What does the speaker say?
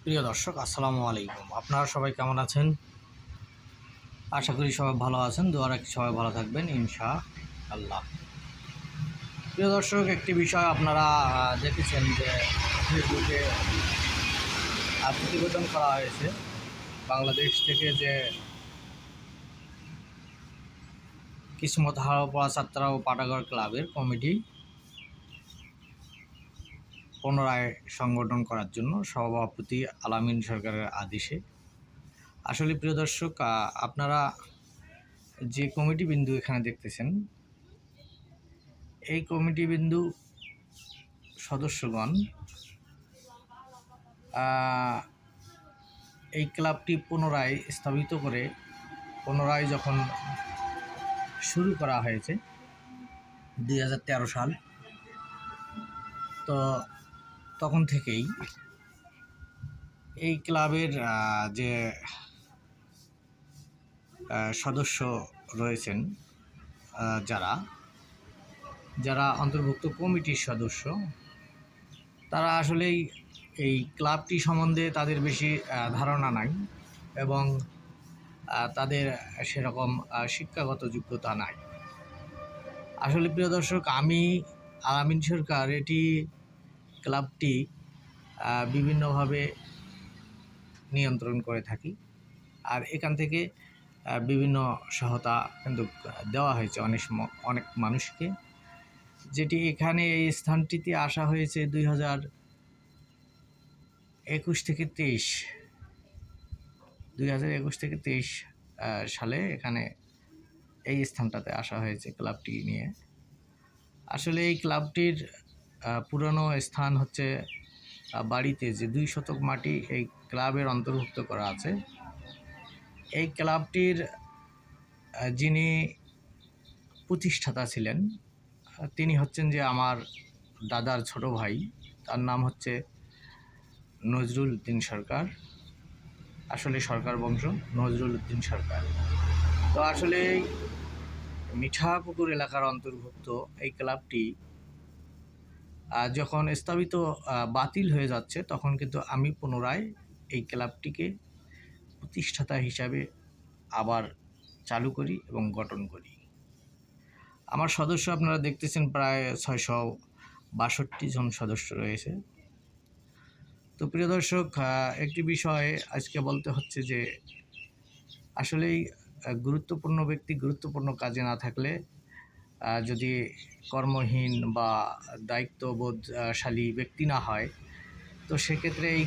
প্রিয় দর্শক, আসসালামু আলাইকুম। আপনারা সবাই কেমন আছেন? আশা করি সবাই ভালো আছেন। দোয়া রাখি সবাই ভালো থাকবেন ইনশাআল্লাহ। প্রিয় দর্শক, একটি বিষয় আপনারা দেখেছেন যে ফেসবুকে প্রতিবেদন করা হয়েছে বাংলাদেশ থেকে যে কিসমত হারাপড়া ছাত্র ও পাঠাগার ক্লাবের কমিটি পুনরায় সংগঠন করার জন্য সভাপতি আলামিন সরকারের আদেশে। আসলে প্রিয় দর্শক, আপনারা যে কমিটি বিন্দু এখানে দেখতেছেন, এই কমিটি বিন্দু সদস্যগণ এই ক্লাবটি পুনরায় স্থাপিত করে পুনরায় যখন শুরু করা হয়েছে 2013 সাল, তো তখন থেকেই এই ক্লাবের যে সদস্য রয়েছেন, যারা অন্তর্ভুক্ত কমিটির সদস্য, তারা আসলেই এই ক্লাবটি সম্বন্ধে তাদের বেশি ধারণা নাই এবং তাদের সেরকম শিক্ষাগত যোগ্যতা নাই। আসলে প্রিয় দর্শক, আমি আলামিন সরকার ক্লাবটি বিভিন্নভাবে নিয়ন্ত্রণ করে থাকি, আর এখান থেকে বিভিন্ন সহায়তা কিন্তু দেওয়া হয়েছে অনেক মানুষকে, যেটি এখানে এই স্থানটিতে আসা হয়েছে 2021 থেকে 23 সালে এখানে এই স্থানটাতে আসা হয়েছে ক্লাবটি নিয়ে। আসলে এই ক্লাবটির পুরনো স্থান হচ্ছে বাড়িতে যে 2 শতক মাটি এই ক্লাবের অন্তর্ভুক্ত করা আছে। এই ক্লাবটির যিনি প্রতিষ্ঠাতা ছিলেন, তিনি হচ্ছেন যে আমার দাদার ছোট ভাই, তার নাম হচ্ছে নজরুল উদ্দিন সরকার। আসলে সরকার বংশ, নজরুল উদ্দিন সরকার। তো আসলে মিঠাপুকুর এলাকার অন্তর্ভুক্ত এই ক্লাবটি যখন স্থাপিত বাতিল হয়ে যাচ্ছে, তখন কিন্তু আমি পুনরায় এই ক্লাবটিকে প্রতিষ্ঠাতা হিসাবে আবার চালু করি এবং গঠন করি। আমার সদস্য আপনারা দেখতেছেন প্রায় 662 জন সদস্য রয়েছে। তো প্রিয় দর্শক, একটি বিষয় আজকে বলতে হচ্ছে যে আসলেই গুরুত্বপূর্ণ ব্যক্তি গুরুত্বপূর্ণ কাজে না থাকলে, যদি কর্মহীন বা দায়িত্ববোধশালী ব্যক্তি না হয়, তো সেক্ষেত্রে এই